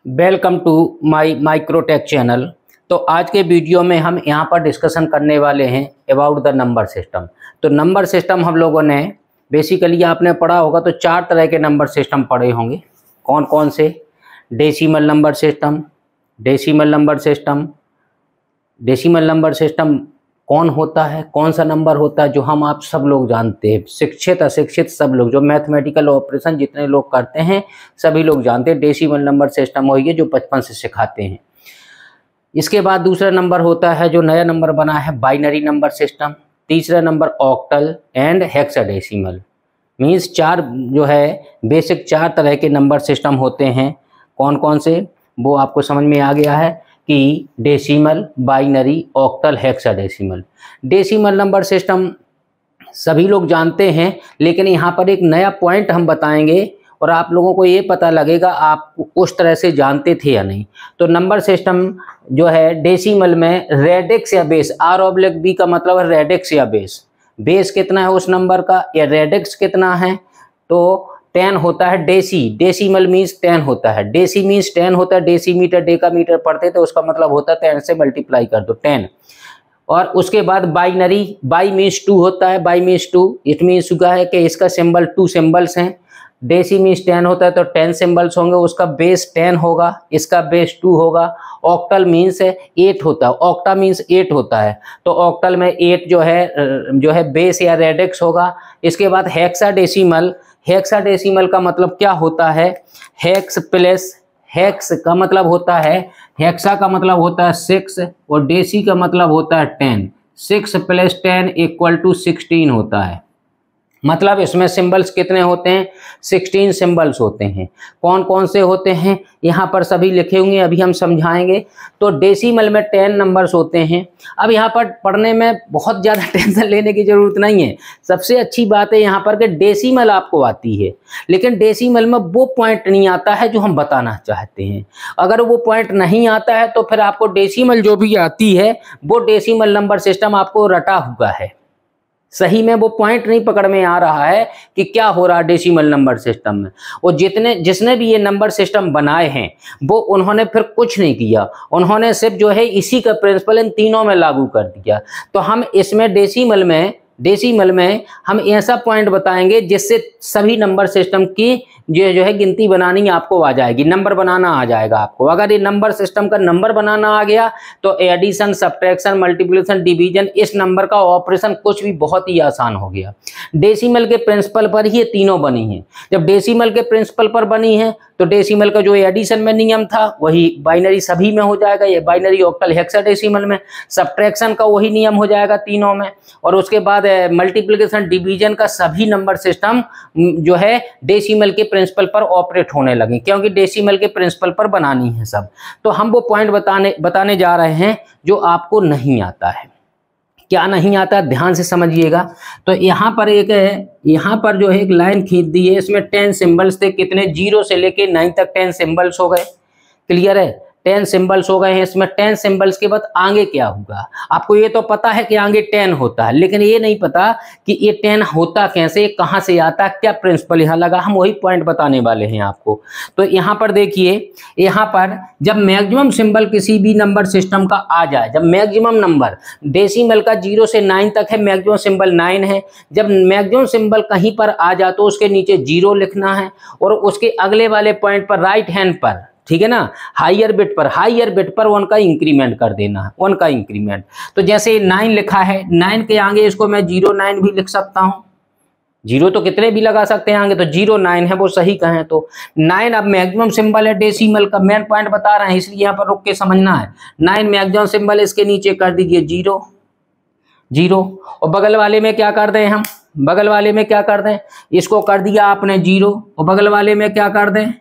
Welcome to my Microtek channel. तो आज के वीडियो में हम यहाँ पर डिस्कशन करने वाले हैं अबाउट द नंबर सिस्टम। तो नंबर सिस्टम हम लोगों ने बेसिकली आपने पढ़ा होगा तो चार तरह के नंबर सिस्टम पढ़े होंगे। कौन कौन से? Decimal number system. Decimal number system decimal number system कौन होता है, कौन सा नंबर होता है जो हम आप सब लोग जानते हैं, शिक्षित अशिक्षित सब लोग, जो मैथमेटिकल ऑपरेशन जितने लोग करते हैं सभी लोग जानते हैं डेसिमल नंबर सिस्टम हो, ये जो बचपन से सिखाते हैं। इसके बाद दूसरा नंबर होता है जो नया नंबर बना है बाइनरी नंबर सिस्टम। तीसरा number octal and hexadecimal. Means चार जो है बेसिक चार तरह के नंबर सिस्टम होते हैं। कौन कौन से वो आपको समझ में आ गया है कि decimal, binary, octal, hexadecimal. Decimal number system सभी लोग जानते हैं, लेकिन यहाँ पर एक नया पॉइंट हम बताएंगे और आप लोगों को ये पता लगेगा आप उस तरह से जानते थे या नहीं। तो नंबर सिस्टम जो है डेसिमल में रेडिक्स या बेस, R/B का मतलब है रेडिक्स या बेस। बेस कितना है उस नंबर का या रेडिक्स कितना है, तो 10 होता है। डेसिमल मीन्स 10 होता है। डेसी मीन्स 10 होता है। डेसीमीटर डेकामीटर पढ़ते तो उसका मतलब होता है 10 से मल्टीप्लाई कर दो 10। और उसके बाद बाइनरी, बाई मीन्स 2 होता है। बाई मीन्स 2, इट मीन्स का है कि इसका सिंबल 2 सिंबल्स हैं। डेसी मीन्स 10 होता है तो 10 सिंबल्स होंगे, उसका बेस 10 होगा, इसका बेस 2 होगा। ऑक्टल मीन्स 8 होता है। ऑक्टा मीन्स 8 होता है, तो ऑक्टल में 8 जो है बेस या रेडिक्स होगा। इसके बाद हेक्साडेसिमल। हेक्साडेसिमल का मतलब क्या होता है? हेक्स प्लस, हेक्स का मतलब होता है, हेक्सा का मतलब होता है 6 और डेसी का मतलब होता है 10। 6 + 10 = 16 होता है। मतलब इसमें सिंबल्स कितने होते हैं? 16 सिंबल्स होते हैं। कौन कौन से होते हैं यहाँ पर सभी लिखे होंगे, अभी हम समझाएंगे। तो डेसिमल में 10 नंबर्स होते हैं। अब यहाँ पर पढ़ने में बहुत ज़्यादा टेंशन लेने की ज़रूरत नहीं है। सबसे अच्छी बात है यहाँ पर कि डेसिमल आपको आती है, लेकिन डेसिमल में वो पॉइंट नहीं आता है जो हम बताना चाहते हैं। अगर वो पॉइंट नहीं आता है तो फिर आपको डेसिमल जो भी आती है वो डेसिमल नंबर सिस्टम आपको रटा हुआ है। सही में वो पॉइंट नहीं पकड़ में आ रहा है कि क्या हो रहा है डेसिमल नंबर सिस्टम में। और जिसने भी ये नंबर सिस्टम बनाए हैं वो उन्होंने फिर कुछ नहीं किया, उन्होंने सिर्फ जो है इसी का प्रिंसिपल इन तीनों में लागू कर दिया। तो हम इसमें डेसिमल में हम ऐसा पॉइंट बताएंगे जिससे सभी नंबर सिस्टम की जो है गिनती बनानी आपको आ जाएगी, नंबर बनाना आ जाएगा आपको। अगर ये नंबर सिस्टम का नंबर बनाना आ गया तो एडिशन, सब्ट्रैक्शन, मल्टीप्लिकेशन, डिवीजन, इस नंबर का ऑपरेशन कुछ भी बहुत ही आसान हो गया। डेसिमल के प्रिंसिपल पर ही ये तीनों बनी हैं। जब डेसिमल के प्रिंसिपल पर बनी है तो डेसिमल का जो एडिशन में नियम था वही बाइनरी सभी में हो जाएगा, ये बाइनरी, ऑक्टल, हेक्साडेसिमल में। सब्ट्रैक्शन का वही नियम हो जाएगा तीनों में। और उसके बाद मल्टीप्लिकेशन, डिवीजन का सभी नंबर सिस्टम जो है डेसिमल के प्रिंसिपल पर ऑपरेट होने लगे, क्योंकि डेसिमल के प्रिंसिपल पर बनानी है सब। तो हम वो पॉइंट बताने जा रहे हैं जो आपको नहीं आता है। क्या नहीं आता है ध्यान से समझिएगा। तो यहाँ पर जो है एक लाइन खींच दी है, इसमें 10 सिंबल्स थे। कितने? 0 से लेके 9 तक 10 सिंबल्स हो गए। क्लियर है? 10 सिंबल्स हो गए हैं। इसमें 10 सिंबल्स के बाद आगे क्या होगा आपको ये तो पता है कि आगे 10 होता है, लेकिन ये नहीं पता कि ये 10 होता कैसे, कहाँ से आता, क्या प्रिंसिपल यहाँ लगा। हम वही पॉइंट बताने वाले हैं आपको। तो यहाँ पर देखिए, यहाँ पर जब मैक्सिमम सिंबल किसी भी नंबर सिस्टम का आ जाए, जब मैक्सिमम नंबर डेसिमल का 0 से 9 तक है, मैक्सिमम सिंबल 9 है। जब मैक्सिमम सिंबल कहीं पर आ जाए तो उसके नीचे 0 लिखना है और उसके अगले वाले पॉइंट पर राइट हैंड पर, ठीक है ना, हायर बिट पर 1 का इंक्रीमेंट कर देना है, 1 का इंक्रीमेंट। तो जैसे 9 लिखा है, 9 के आगे इसको मैं 09 भी लिख सकता हूँ। 0 तो कितने भी लगा सकते हैं आगे, तो 09 है वो सही कहें तो। 9 अब मैक्सिमम सिंबल है डेसिमल का, मेन पॉइंट बता रहे हैं इसलिए यहाँ पर रुक के समझना है। 9 मैक्सिमम सिंबल, इसके नीचे कर दीजिए 0। और बगल वाले में क्या कर दें हम? बगल वाले में क्या कर दें? इसको कर दिया आपने 0 और बगल वाले में क्या कर दें?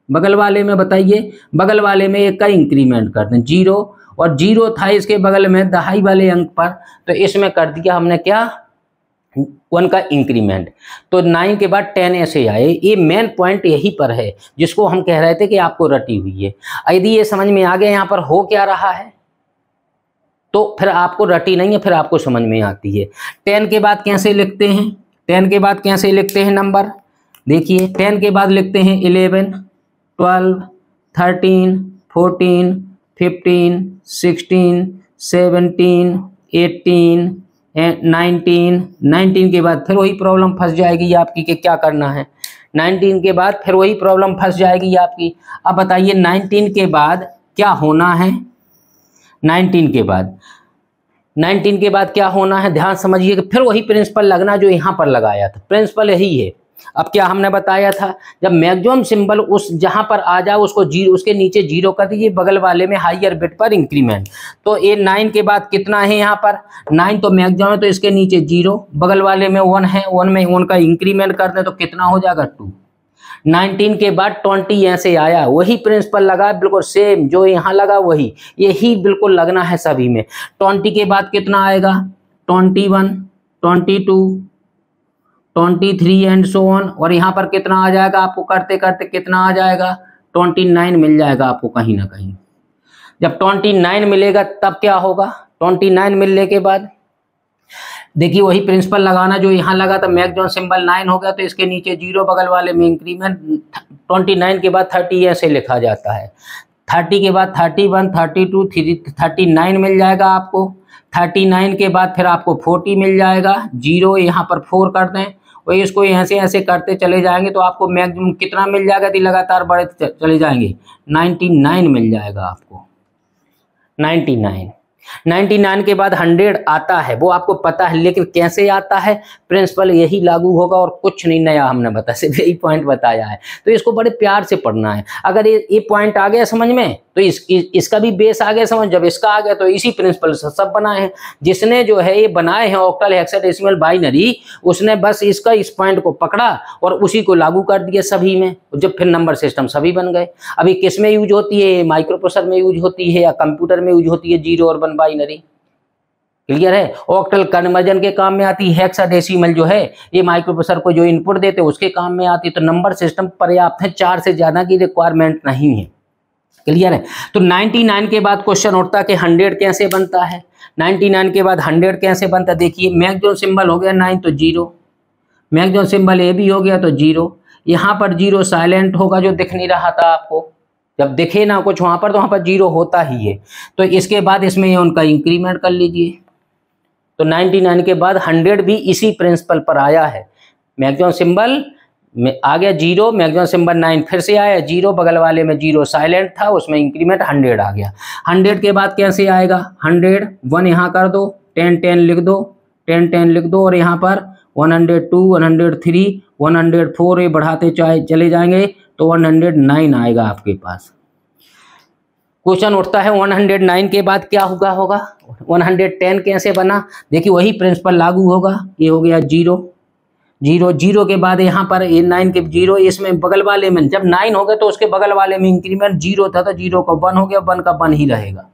बगल वाले में बताइए, बगल वाले में 1 का इंक्रीमेंट कर दें 0। और 0 था इसके बगल में दहाई वाले अंक पर, तो इसमें कर दिया हमने क्या? 1 का इंक्रीमेंट। तो 9 के बाद 10 ऐसे आए। ये मेन पॉइंट यही पर है जिसको हम कह रहे थे कि आपको रटी हुई है। यदि ये समझ में आ गया यहाँ पर हो क्या रहा है तो फिर आपको रटी नहीं है, फिर आपको समझ में आती है। 10 के बाद कैसे लिखते हैं? 10 के बाद कैसे लिखते हैं नंबर? देखिए 10 के बाद लिखते हैं 11, 12, 13, 14, 15, 16, 17, 18, 19 के बाद फिर वही प्रॉब्लम फंस जाएगी आपकी कि क्या करना है। 19 के बाद फिर वही प्रॉब्लम फंस जाएगी आपकी। अब बताइए 19 के बाद क्या होना है। 19 के बाद क्या होना है, ध्यान समझिए कि फिर वही प्रिंसिपल लगना जो यहाँ पर लगाया था। प्रिंसिपल यही है। अब क्या हमने बताया था, जब मैक्सिमम सिंबल उस जहां पर आ जाए उसको जीरो, उसके नीचे जीरो कर दीजिए, बगल वाले में हायर बिट पर इंक्रीमेंट। तो ये 9 के बाद कितना है, यहाँ पर 9 तो मैक्सिमम है तो इसके नीचे जीरो, बगल वाले में 1 है, 1 में 1 का इंक्रीमेंट कर दें तो कितना हो जाएगा 2। 19 के बाद 20 ऐसे आया, वही प्रिंसिपल लगा बिल्कुल सेम जो यहाँ लगा वही, यही बिल्कुल लगना है सभी में। 20 के बाद कितना आएगा, 21, 22, 23 एंड सो ऑन। और यहाँ पर कितना आ जाएगा आपको करते करते कितना आ जाएगा, 29 मिल जाएगा आपको कहीं ना कहीं। जब 29 मिलेगा तब क्या होगा, 29 मिलने के बाद देखिए वही प्रिंसिपल लगाना जो यहाँ लगा था, मैक्सिमम सिंबल 9 हो गया तो इसके नीचे जीरो, बगल वाले में इंक्रीमेंट। 29 के बाद 30 ऐसे लिखा जाता है। 30 के बाद 31, 32, 39 मिल जाएगा आपको। 39 के बाद फिर आपको 40 मिल जाएगा, जीरो यहाँ पर 4 कर दें, वही इसको ऐसे ऐसे करते चले जाएंगे तो आपको मैक्सिमम कितना मिल जाएगा, यदि लगातार बढ़ते चले जाएंगे 99 मिल जाएगा आपको। 99 के बाद 100 आता है, वो आपको पता है, लेकिन कैसे आता है, प्रिंसिपल यही लागू होगा और कुछ नहीं नया हमने बताया, सिर्फ यही पॉइंट बताया है। तो इसको बड़े प्यार से पढ़ना है। अगर ये पॉइंट आ गया समझ में तो इसका भी बेस आ गया समझ। जब इसका आ गया तो इसी प्रिंसिपल से सब बनाए हैं। जिसने जो है ये बनाए हैं ऑक्टल, हेक्साडेसिमल, बाइनरी, उसने बस इसका इस पॉइंट को पकड़ा और उसी को लागू कर दिया सभी में, जब फिर नंबर सिस्टम सभी बन गए। अभी किस में यूज होती है, माइक्रो प्रोसेसर में यूज होती है या कंप्यूटर में यूज होती है, 0 और 1 बाइनरी। क्लियर है। ऑक्टल कन्वर्जन के काम में आती है, हेक्साडेसिमल जो है ये माइक्रो प्रोसेसर को जो इनपुट देते हैं उसके काम में आती है। तो नंबर सिस्टम पर्याप्त है, 4 से ज्यादा की रिक्वायरमेंट नहीं है। क्लियर है। तो 99 के बाद क्वेश्चन उठता है कि 100 कैसे बनता है। 99 के बाद 100 कैसे बनता है, देखिए मैक्सिमम सिंबल हो गया 9 तो जीरो, मैक्सिमम सिंबल ए भी हो गया तो जीरो, यहाँ पर जीरो साइलेंट होगा जो दिख नहीं रहा था आपको, जब दिखे ना कुछ वहां पर तो वहां पर जीरो होता ही है। तो इसके बाद इसमें उनका इंक्रीमेंट कर लीजिए। तो 99 के बाद 100 भी इसी प्रिंसिपल पर आया है। मैक्सिमम सिंबल में आ गया जीरो, मैक्सिमम सिंबल 9 फिर से आया जीरो, बगल वाले में जीरो साइलेंट था, उसमें इंक्रीमेंट 100 आ गया। 100 के बाद कैसे आएगा, 100 1 यहाँ कर दो, 10 10 लिख दो, 10 10 लिख दो, और यहाँ पर 102 103 104 ये बढ़ाते चले जाएंगे तो 109 आएगा आपके पास। क्वेश्चन उठता है 109 के बाद क्या होगा 110 कैसे बना, देखिए वही प्रिंसिपल लागू होगा। ये हो गया जीरो के बाद यहाँ पर 9 के जीरो, इसमें बगल वाले में जब 9 हो गए तो उसके बगल वाले में इंक्रीमेंट जीरो था तो जीरो का 1 हो गया, 1 का 1 ही रहेगा।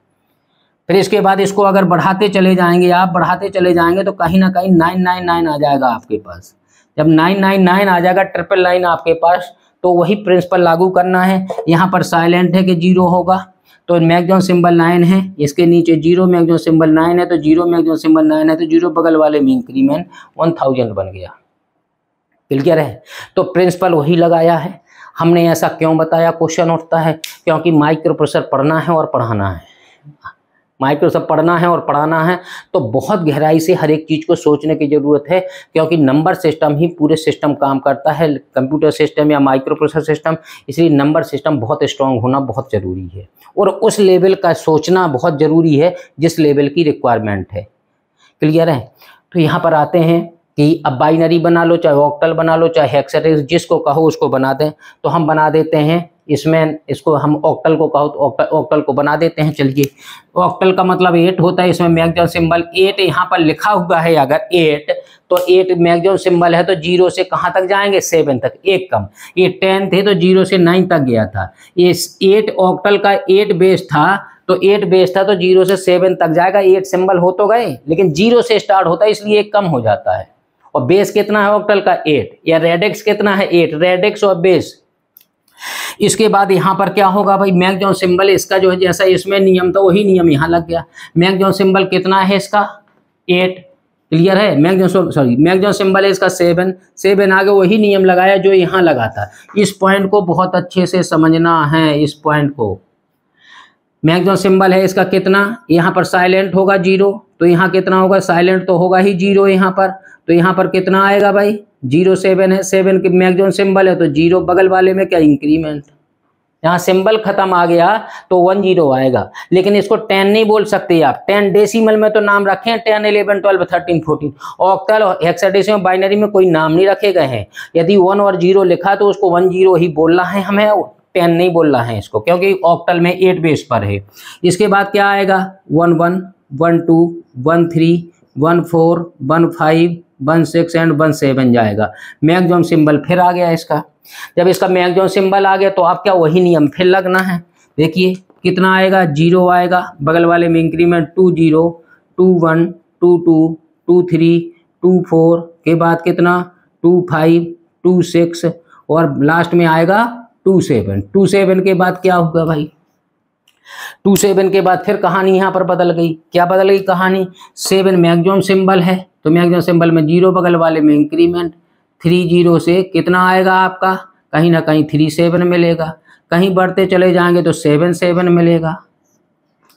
फिर इसके बाद इसको अगर बढ़ाते चले जाएंगे, आप बढ़ाते चले जाएंगे तो कहीं ना कहीं 999 आ जाएगा आपके पास। जब 999 आ जाएगा 999 आपके पास, तो वही प्रिंसिपल लागू करना है। यहाँ पर साइलेंट है कि जीरो होगा तो मैक्सिमम सिंबल 9 है, इसके नीचे जीरो, मैक्सिमम सिंबल 9 है तो जीरो, मैक्सिमम सिंबल 9 है तो जीरो, बगल वाले में इंक्रीमेंट 1000 बन गया। क्लियर है। तो प्रिंसिपल वही लगाया है। हमने ऐसा क्यों बताया, क्वेश्चन उठता है क्योंकि माइक्रो प्रोसेसर पढ़ना है और पढ़ाना है, माइक्रो प्रोसेसर पढ़ना है और पढ़ाना है, तो बहुत गहराई से हर एक चीज़ को सोचने की ज़रूरत है, क्योंकि नंबर सिस्टम ही पूरे सिस्टम काम करता है, कंप्यूटर सिस्टम या माइक्रो प्रोसेसर सिस्टम। इसलिए नंबर सिस्टम बहुत स्ट्रांग होना बहुत ज़रूरी है और उस लेवल का सोचना बहुत ज़रूरी है जिस लेवल की रिक्वायरमेंट है। क्लियर है। तो यहाँ पर आते हैं कि अब बाइनरी बना लो, चाहे ऑक्टल बना लो, चाहे हेक्साडेसिमल, जिसको कहो उसको बना दें। तो हम बना देते हैं इसमें, इसको हम ऑक्टल को कहो तो ऑक्टल को बना देते हैं। चलिए, ऑक्टल का मतलब 8 होता है, इसमें मैक्सिमम सिंबल 8 यहाँ पर लिखा हुआ है। अगर 8 तो 8 मैक्सिमम सिंबल है तो 0 से कहाँ तक जाएंगे, 7 तक, एक कम। ये 10 थे तो 0 से 9 तक गया था। ये 8 ऑक्टल का 8 बेस था, तो 8 बेस था तो 0 से 7 तक जाएगा। 8 सिंबल हो तो गए, लेकिन 0 से स्टार्ट होता है इसलिए एक कम हो जाता है। और बेस कितना है ऑक्टल का, 8, या रेडिक्स कितना है, 8, रेडिक्स और बेस। इसके बाद यहाँ पर क्या होगा भाई, मैक्सिमम सिंबल इसका जो है जैसा इसमें नियम था वही नियम यहाँ लग गया। मैक्सिमम सिंबल कितना है इसका, 8, क्लियर है। मैक्सिमम सिंबल है इसका 7 आगे वही नियम लगाया जो यहाँ लगा था। इस पॉइंट को बहुत अच्छे से समझना है, इस पॉइंट को। मैक्सिमम सिंबल है इसका कितना, यहाँ पर साइलेंट होगा 0, तो यहाँ कितना होगा, साइलेंट तो होगा ही 0 यहाँ पर, तो यहाँ पर कितना आएगा भाई 0 7 है, 7 के मैक्सिमम सिंबल है तो 0, बगल वाले में क्या इंक्रीमेंट, यहाँ सिंबल खत्म आ गया तो 1 0 आएगा। लेकिन इसको 10 नहीं बोल सकते आप, 10 डेसिमल में तो नाम रखे हैं 10 11 12 13 14, ऑक्टल हेक्साडेसिमल बाइनरी में कोई नाम नहीं रखे गए हैं। यदि 1 और 0 लिखा तो उसको 1 0 ही बोलना है, हमें 10 नहीं बोलना है इसको, क्योंकि ऑक्टल में 8 बेस पर है। इसके बाद क्या आएगा 1 1 1 2 1 3 1 4 1 5 1 6 एंड 1 7 जाएगा। मैक्सिमम सिंबल फिर आ गया इसका। जब इसका मैक्सिमम सिंबल आ गया तो आप क्या वही नियम फिर लगना है। देखिए कितना आएगा 0 आएगा, बगल वाले में इंक्रीमेंट 2 0 2 1 2 2 2 3 2 4 के बाद कितना 2 5 2 6 और लास्ट में आएगा 2 7। 2 7 के बाद क्या होगा भाई, 2 7 के बाद फिर कहानी यहाँ पर बदल गई। क्या बदल गई कहानी, 7 मैक्सिमम सिंबल है तो मैक्सिमम सिंबल में 0, बगल वाले में इंक्रीमेंट 3 0 से कितना आएगा आपका, कहीं ना कहीं 3 7 मिलेगा, कहीं बढ़ते चले जाएंगे तो 7 7 मिलेगा।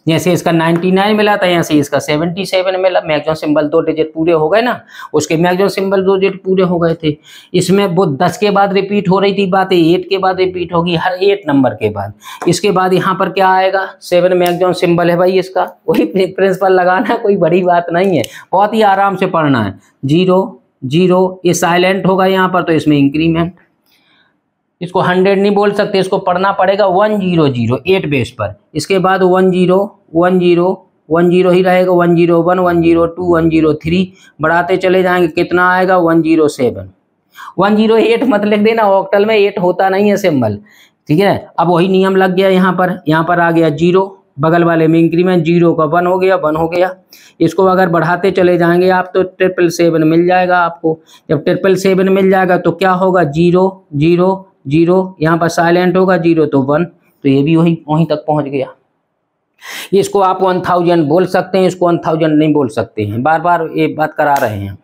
जैसे इसका 99 मिला था, यहाँ से इसका 77 मिला। मैक्सिमम सिंबल 2 डिजिट पूरे हो गए ना, उसके मैक्सिमम सिंबल 2 डिजिट पूरे हो गए थे। इसमें वो 10 के बाद रिपीट हो रही थी बातें, 8 के बाद रिपीट होगी, हर 8 नंबर के बाद। इसके बाद यहाँ पर क्या आएगा 7 मैक्सिमम सिंबल है भाई इसका, वही प्रिंसिपल लगाना है, कोई बड़ी बात नहीं है, बहुत ही आराम से पढ़ना है। 0 0 ये साइलेंट होगा यहाँ पर तो इसमें इंक्रीमेंट, इसको 100 नहीं बोल सकते, इसको पढ़ना पड़ेगा 1 0 0 8 बेस पर। इसके बाद 1 0 1 0 1 0 ही रहेगा, 1 0 1 1 0 2 1 0 3 बढ़ाते चले जाएंगे, कितना आएगा 1 0 7। 1 0 8 मत लिख देना, ऑक्टल में 8 होता नहीं है सिंबल, ठीक है। अब वही नियम लग गया यहाँ पर आ गया 0, बगल वाले में इंक्रीमेंट 0 का 1 हो गया, 1 हो गया। इसको अगर बढ़ाते चले जाएंगे आप तो 777 मिल जाएगा आपको। जब 777 मिल जाएगा तो क्या होगा 0 0 0, यहाँ पर साइलेंट होगा 0 तो 1, तो ये भी वहीं तक पहुंच गया। इसको आप 1000 बोल सकते हैं, इसको 1000 नहीं बोल सकते हैं, बार बार ये बात करा रहे हैं।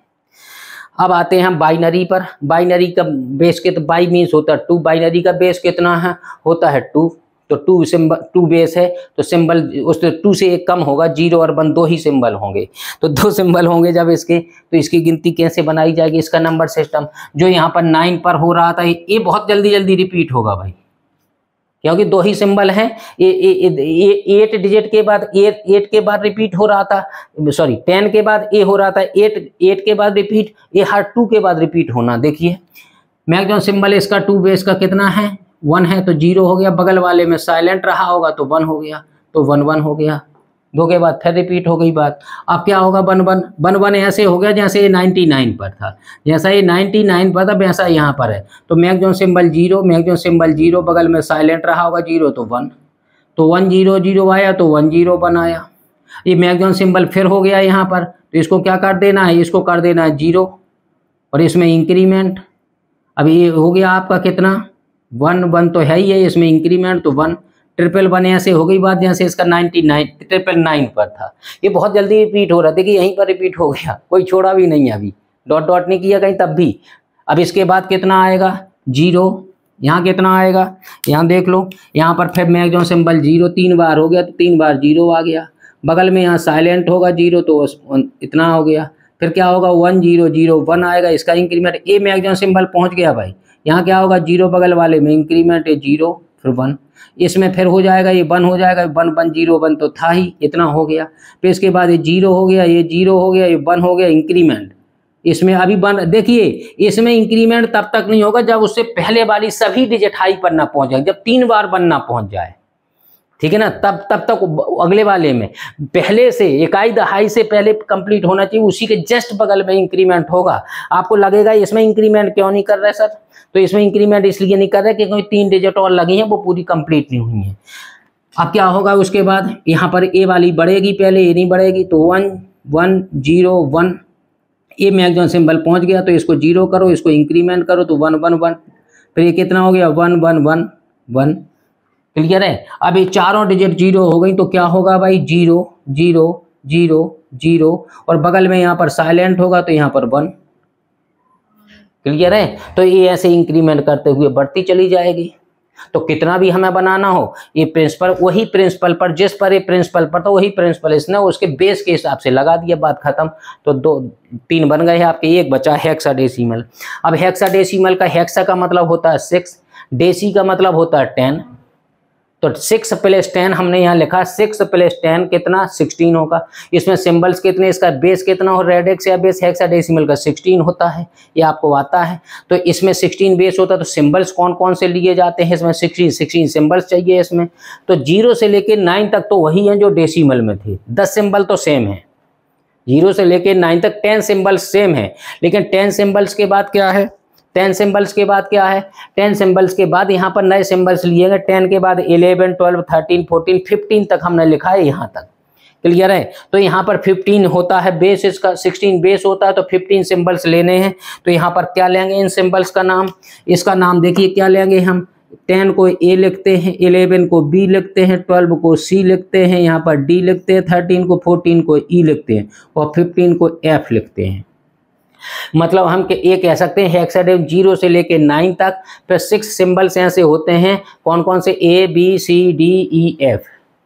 अब आते हैं हम बाइनरी पर। बाइनरी का बेस के तो बाई मीन्स होता है 2, बाइनरी का बेस कितना है होता है 2, तो 2 सिंबल 2 बेस है तो सिंबल उस 2 से एक कम होगा, 0 और 1 2 ही सिंबल होंगे, तो 2 सिंबल होंगे जब इसके, तो इसकी गिनती कैसे बनाई जाएगी, इसका नंबर सिस्टम। जो यहाँ पर 9 पर हो रहा था ये बहुत जल्दी जल्दी रिपीट होगा भाई, क्योंकि 2 ही सिंबल हैं। ये 8 डिजिट के बाद 8 के बाद रिपीट हो रहा था, सॉरी 10 के बाद ए हो रहा था, 8 के बाद रिपीट, ये हर 2 के बाद रिपीट होना। देखिए मैक्सिमम सिंबल इसका 2 बेस का कितना है 1 है तो 0 हो गया, बगल वाले में साइलेंट रहा होगा तो 1 हो गया, तो 1 1 हो गया। 2 के बाद फिर रिपीट हो गई बात। अब क्या होगा 1 1 1 1 ऐसे हो गया जैसे ये 99 पर था, जैसा ये 99 पर था वैसा यहाँ पर है। तो मैक्सिमम सिंबल 0, मैक्सिमम सिंबल 0, बगल में साइलेंट रहा होगा 0 तो 1, तो 1 0 0 आया तो 1 0 1 आया। ये मैक्सिमम सिंबल फिर हो गया यहाँ पर, तो इसको क्या कर देना है, इसको कर देना है 0 और इसमें इंक्रीमेंट। अब ये हो गया आपका कितना 1 1 तो है ही है, इसमें इंक्रीमेंट तो 1 1 ऐसे हो गई बात जैसे इसका 99 999 पर था। ये बहुत जल्दी रिपीट हो रहा था कि यहीं पर रिपीट हो गया, कोई छोड़ा भी नहीं, अभी डॉट डॉट नहीं किया कहीं तब भी। अब इसके बाद कितना आएगा 0, यहाँ कितना आएगा यहाँ देख लो, यहाँ पर फिर मैक्सिमम सिंबल 0 3 बार हो गया तो 3 बार 0 आ गया, बगल में यहाँ साइलेंट होगा 0 तो इतना हो गया। फिर क्या होगा 1 0 0 1 आएगा, इसका इंक्रीमेंट, ये मैक्सिमम सिंबल पहुँच गया भाई। यहाँ क्या होगा 0 बगल वाले में इंक्रीमेंट है 0 फिर 1, इसमें फिर हो जाएगा ये 1 हो जाएगा, 1 1 0 1 तो था ही, इतना हो गया। फिर इसके बाद ये 0 हो गया, ये 0 हो गया, ये 1 हो गया, इंक्रीमेंट इसमें अभी 1। देखिए इसमें इंक्रीमेंट तब तक नहीं होगा जब उससे पहले वाली सभी डिजिट हाई पर ना पहुंच जाए, जब 3 बार 1 ना पहुंच जाए, ठीक है ना, तब तक अगले वाले में पहले से इकाई दहाई से पहले कंप्लीट होना चाहिए, उसी के जस्ट बगल में इंक्रीमेंट होगा। आपको लगेगा इसमें इंक्रीमेंट क्यों नहीं कर रहे सर, तो इसमें इंक्रीमेंट इसलिए नहीं कर रहे कि कोई 3 डिजिट और लगी हैं वो पूरी कंप्लीट नहीं हुई हैं। अब क्या होगा उसके बाद यहाँ पर ए वाली बढ़ेगी, पहले ए नहीं बढ़ेगी, तो 1 1 0 1, ये मैक्सिमम सिंबल पहुँच गया तो इसको 0 करो, इसको इंक्रीमेंट करो तो 1 1 1, फिर ये कितना हो गया 1 1 1 1। क्लियर है। अब ये चारों डिजिट 0 हो गई तो क्या होगा भाई 0 0 0 0 और बगल में यहाँ पर साइलेंट होगा तो यहाँ पर 1। क्लियर है? तो ये ऐसे इंक्रीमेंट करते हुए बढ़ती चली जाएगी। तो कितना भी हमें बनाना हो, ये प्रिंसिपल वही प्रिंसिपल पर, जिस पर ये प्रिंसिपल पर तो वही प्रिंसिपल इसने उसके बेस के हिसाब से लगा दिया, बात खत्म। तो 3 बन गए आपके, एक बचा हेक्साडेसिमल। अब हेक्साडेसिमल का हेक्सा का मतलब होता है 6, डेसी का मतलब होता है 10। तो 6 + 10 हमने यहाँ लिखा, 6 + 10 कितना 16 होगा। इसमें सिंबल्स कितने, इसका बेस कितना हो, रेडिक्स या बेस हेक्साडेसिमल का 16 होता है, ये आपको आता है। तो इसमें 16 बेस होता है। तो सिंबल्स कौन कौन से लिए जाते हैं इसमें, 16 सिंबल्स चाहिए इसमें। तो 0 से लेकर 9 तक तो वही हैं जो डेसिमल में थे, 10 सिंबल तो सेम है। 0 से लेकर 9 तक 10 सिंबल्स सेम है, लेकिन 10 सिंबल्स के बाद क्या है, 10 सिंबल्स के बाद क्या है, 10 सिंबल्स के बाद यहाँ पर नए सिंबल्स लिए गए। 10 के बाद 11, 12, 13, 14, 15 तक हमने लिखा है यहाँ तक। क्लियर है? तो यहाँ पर 15 होता है बेस, इसका 16 बेस होता है, तो 15 सिंबल्स लेने हैं। तो यहाँ पर क्या लेंगे, इन सिंबल्स का नाम, इसका नाम देखिए क्या लेंगे हम। 10 को A लिखते हैं, 11 को B लिखते हैं, 12 को C लिखते हैं, यहाँ पर D लिखते हैं, 13 को 14 को E लिखते हैं और 15 को F लिखते हैं। मतलब हम ये कह सकते हैं हेक्साडेसिमल 0 से लेके 9 तक, फिर 6 सिंबल्स ऐसे होते हैं, कौन कौन से, A B C D E F,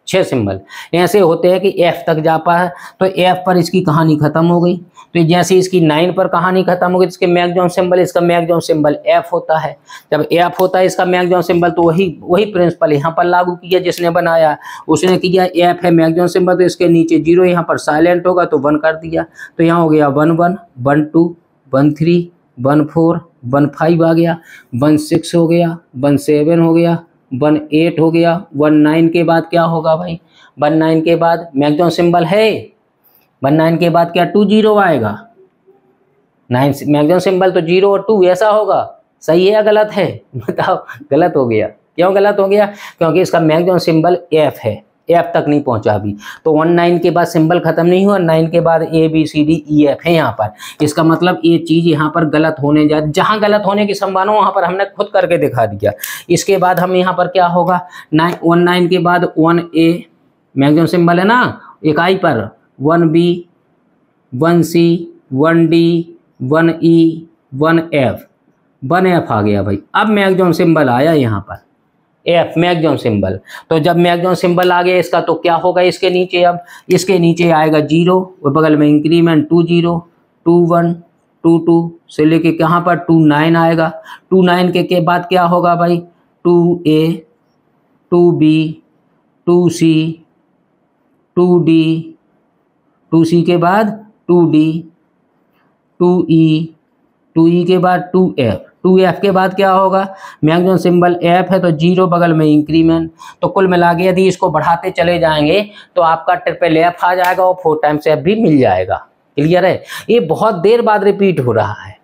6 symbol ऐसे होते हैं कि F तक जा पाए। तो F पर इसकी कहानी खत्म हो गई। तो जैसे इसकी 9 पर कहानी खत्म हो गई, इसके मैक्सिमम सिंबल, इसका मैक्सिमम सिंबल F होता है। जब F होता है इसका मैक्सिमम सिंबल, तो वही प्रिंसिपल यहाँ पर लागू किया, जिसने बनाया उसने किया। F है मैक्सिमम सिंबल, तो इसके नीचे 0, यहाँ पर साइलेंट होगा तो 1 कर दिया। तो यहाँ हो गया 1 1, 1 2, 1 3, 1 4, 1 5 आ गया, 1 6 हो गया, 1 7 हो गया, 1 8 हो गया, 1 9 के बाद क्या होगा भाई, 1 9 के बाद मैक्सिमम सिंबल है, 1 9 के बाद क्या 2 0 आएगा। 9 मैक्सिमम सिंबल तो 0 और 2 ऐसा होगा। सही है या गलत है, बताओ। गलत हो गया। क्यों गलत हो गया? क्योंकि इसका मैक्सिमम सिंबल F है, F तक नहीं पहुंचा अभी। तो 1 9 के बाद सिंबल खत्म नहीं हुआ, 9 के बाद A B C D E F है यहाँ पर। इसका मतलब ये चीज़ यहाँ पर गलत होने जहाँ गलत होने की संभावना वहाँ पर हमने खुद करके दिखा दिया। इसके बाद हम यहाँ पर क्या होगा, 1 9 के बाद 1 A मैक्सिमम सिंबल है ना इकाई पर, 1 B, 1 C, 1 D, 1 E, 1 F, 1 F आ गया भाई। अब मैक्सिमम सिंबल आया यहाँ पर F मैक्सिमम सिंबल। तो जब मैक्सिमम सिंबल आ गया इसका, तो क्या होगा इसके नीचे, अब इसके नीचे आएगा 0 और बगल में इंक्रीमेंट 2 0, 2 1, 2 2 से लेके कहाँ पर 2 9 आएगा। 2 9 के बाद क्या होगा भाई, 2 A, 2 B, 2 C, 2 D, 2 C के बाद 2 D, 2 E, 2 E के बाद 2 F, 2 F के बाद क्या होगा, मैक्सिमम सिंबल F है तो 0 बगल में इंक्रीमेंट। तो कुल मिला के यदि इसको बढ़ाते चले जाएंगे तो आपका ट्रिपल F आ जाएगा और 4 टाइम्स F भी मिल जाएगा। क्लियर है? ये बहुत देर बाद रिपीट हो रहा है,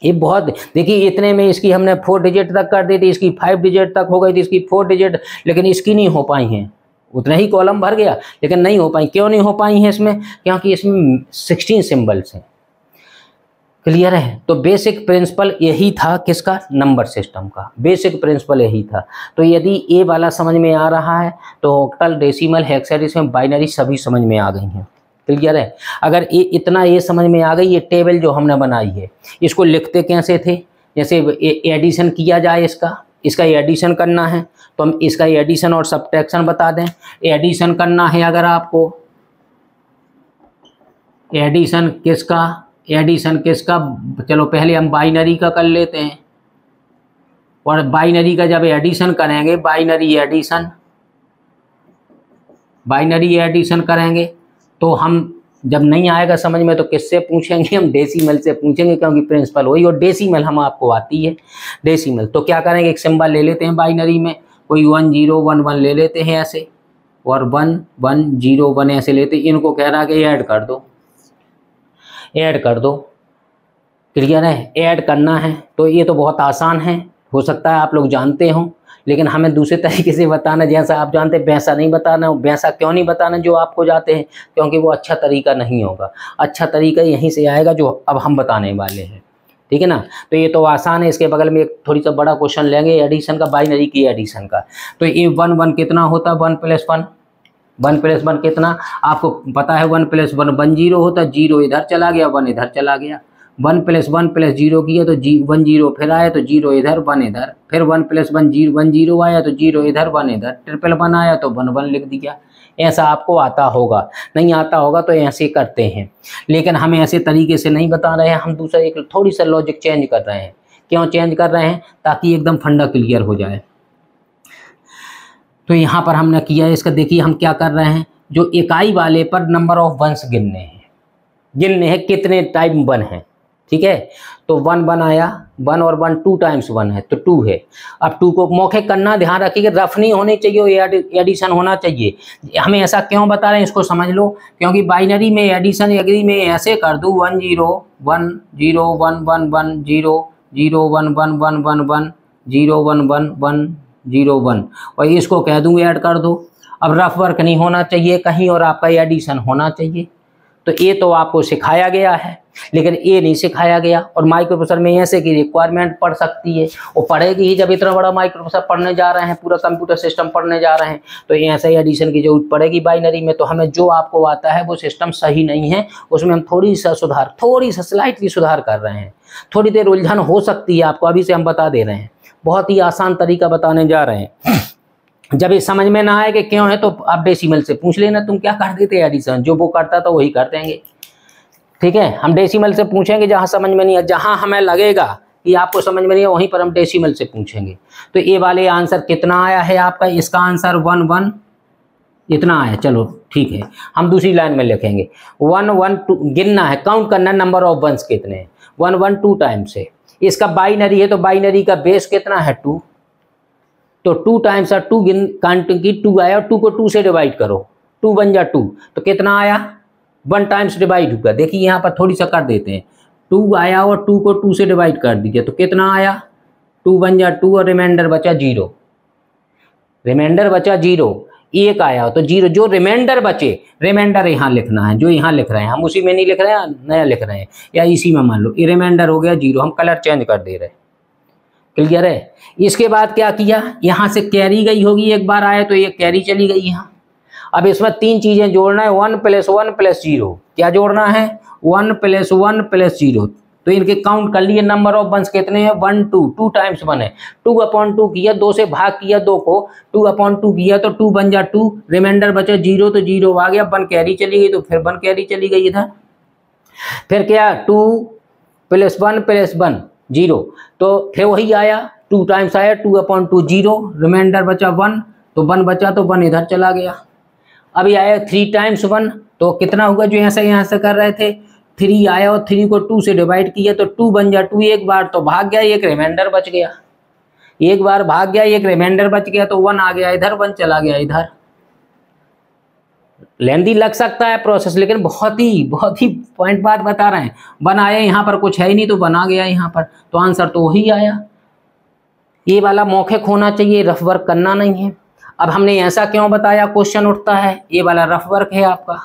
ये बहुत, देखिए इतने में इसकी हमने 4 डिजिट तक कर दी थी, इसकी 5 डिजिट तक हो गई थी, इसकी 4 डिजिट, लेकिन इसकी नहीं हो पाई हैं। उतना ही कॉलम भर गया लेकिन नहीं हो पाई। क्यों नहीं हो पाई हैं इसमें? क्योंकि इसमें 16 सिंबल्स हैं। क्लियर है? तो बेसिक प्रिंसिपल यही था किसका, नंबर सिस्टम का बेसिक प्रिंसिपल यही था। तो यदि ये वाला समझ में आ रहा है तो ऑक्टल, डेसिमल, हेक्साडेसिमल, बाइनरी सभी समझ में आ गई हैं। क्लियर है? अगर ये समझ में आ गई, ये टेबल जो हमने बनाई है इसको लिखते कैसे थे, जैसे एडिशन किया जाए, इसका एडिशन करना है तो हम इसका एडिशन और सब्ट्रैक्शन बता दें। एडिशन करना है अगर आपको, एडिशन किसका, चलो पहले हम बाइनरी का कर लेते हैं। और बाइनरी का जब एडिशन करेंगे, बाइनरी एडिशन करेंगे तो हम जब नहीं आएगा समझ में तो किससे पूछेंगे, हम डेसिमल से पूछेंगे, क्योंकि प्रिंसिपल वही और डेसिमल हम आपको आती है। डेसिमल तो क्या करेंगे, एक सिंबल ले लेते हैं बाइनरी में, कोई 1 0 1 1 ले लेते हैं ऐसे, और 1 1 0 1 ऐसे लेते हैं। इनको कह रहा कि ऐड कर दो। क्लियर है? ऐड करना है तो ये तो बहुत आसान है, हो सकता है आप लोग जानते हो, लेकिन हमें दूसरे तरीके से बताना, जैसा आप जानते हैं वैसा नहीं बताना। वैसा क्यों नहीं बताना जो आपको जाते हैं? क्योंकि वो अच्छा तरीका नहीं होगा। अच्छा तरीका यहीं से आएगा जो अब हम बताने वाले हैं। ठीक है ना? तो ये तो आसान है। इसके बगल में एक थोड़ी सा बड़ा क्वेश्चन लेंगे एडिशन का, बाइनरी की एडिशन का। तो ये 1 1 कितना होता है, 1 + 1 1 + 1 कितना, आपको पता है 1 + 1 1 0 होता, 0 इधर चला गया 1 इधर चला गया। 1 + 1 + 0 किया तो 1 0 फिर आया तो 0 इधर 1 इधर, फिर 1 + 1 0 1 0 आया तो 0 इधर 1 इधर, 1 1 आया तो 1 1 लिख दिया। ऐसा आपको आता होगा, नहीं आता होगा तो ऐसे करते हैं, लेकिन हम ऐसे तरीके से नहीं बता रहे हैं, हम दूसरा एक थोड़ी सा लॉजिक चेंज कर रहे हैं। क्यों चेंज कर रहे हैं? ताकि एकदम फंडा क्लियर हो जाए। तो यहाँ पर हमने किया है इसका, देखिए हम क्या कर रहे हैं, जो इकाई वाले पर नंबर ऑफ वंस गिनने हैं कितने टाइम 1 है, ठीक है। तो 1 1 आया, 1 और 1 2 टाइम्स 1 है तो 2 है। अब 2 को मौखिक करना, ध्यान रखिए रफ नहीं होनी चाहिए, एडिशन होना चाहिए। हमें ऐसा क्यों बता रहे हैं इसको समझ लो, क्योंकि बाइनरी में एडिशन एग्री में ऐसे कर दूँ 1 0 1 0 1 1 1 0 0 1 1 1 1 1 0 1 1 1 0 1 और इसको कह दूँ ऐड कर दो। अब रफ वर्क नहीं होना चाहिए कहीं और आपका एडिशन होना चाहिए। तो ये तो आपको सिखाया गया है, लेकिन ये नहीं सिखाया गया। और माइक्रो प्रोसेसर में ऐसे की रिक्वायरमेंट पड़ सकती है, वो पढ़ेगी ही जब इतना बड़ा माइक्रो प्रोसेसर पढ़ने जा रहे हैं, पूरा कंप्यूटर सिस्टम पढ़ने जा रहे हैं, तो ऐसे ही एडिशन की जरूरत पड़ेगी बाइनरी में। तो हमें जो आपको आता है वो सिस्टम सही नहीं है, उसमें हम थोड़ी सा स्लाइटली सुधार कर रहे हैं। थोड़ी देर उलझन हो सकती है आपको, अभी से हम बता दे रहे हैं, बहुत ही आसान तरीका बताने जा रहे हैं। जब ये समझ में ना आए कि क्यों है तो आप डेसिमल से पूछ लेना, तुम क्या कर देते एडिशन, जो वो करता था वही कर देंगे, ठीक है। हम डेसिमल से पूछेंगे जहाँ समझ में नहीं है, जहाँ हमें लगेगा कि आपको समझ में नहीं है वहीं पर हम डेसिमल से पूछेंगे। तो ये वाले आंसर कितना आया है आपका, इसका आंसर 1 1 इतना आया। चलो ठीक है, हम दूसरी लाइन में लिखेंगे 1 1 2, गिनना है, काउंट करना है नंबर ऑफ वंस कितने हैं। 1 1 2 टाइम्स है, इसका बाइनरी है तो बाइनरी का बेस कितना है 2, तो 2 टाइम्स 2 काउंटिंग की 2 आया, और 2 को 2 से डिवाइड करो, 2 बन जा 2 तो कितना आया 1 टाइम्स डिवाइड होगा। देखिए यहाँ पर थोड़ी सा कर देते हैं, 2 आया और 2 को 2 से डिवाइड कर दीजिए तो कितना आया 2 बन जा 2 और रिमाइंडर बचा 0, रिमाइंडर बचा 0, 1 आया तो 0, जो रिमाइंडर बचे, रिमाइंडर यहाँ लिखना है, जो यहाँ लिख रहे हैं हम उसी में नहीं लिख रहे हैं, नया लिख रहे हैं या इसी में मान लो ये रिमाइंडर हो गया 0, हम कलर चेंज कर दे रहे हैं, क्लियर है। इसके बाद क्या किया, यहाँ से कैरी गई होगी, एक बार आया तो ये कैरी चली गई यहाँ। अब इसमें 3 चीजें जोड़ना है, 1 + 1 + 0, क्या जोड़ना है 1 + 1 + 0। तो इनके काउंट कर लिए, नंबर ऑफ वंस कितने हैं 1 2, 2 टाइम्स 1 है, 2/2 किया, 2 से भाग किया 2 को, 2/2 किया तो 2 बन जा 2, रिमाइंडर बचा 0 तो 0 आ गया, 1 कैरी चली गई तो फिर 1 कैरी चली गई इधर। फिर क्या 2 + 1 + 1 0, तो फिर वही आया 2 टाइम्स आया, 2/2 0, रिमाइंडर बचा 1 तो 1 बचा तो 1 इधर चला गया। अभी आया 3 टाइम्स 1 तो कितना होगा, जो यहाँ से कर रहे थे 3 आया और 3 को 2 से डिवाइड किया तो 2 बन जा 2, एक बार तो भाग गया, एक रिमाइंडर बच गया, एक बार भाग गया एक रिमाइंडर बच गया तो 1 आ गया इधर, 1 चला गया इधर। लेंदी लग सकता है प्रोसेस, लेकिन बहुत ही पॉइंट बात बता रहे हैं। 1 आया, यहाँ पर कुछ है ही नहीं तो 1 आ गया यहाँ पर, तो आंसर तो वही आया। ये वाला मौखिक होना चाहिए, रफ वर्क करना नहीं है। अब हमने ऐसा क्यों बताया, क्वेश्चन उठता है, ये वाला रफ वर्क है आपका,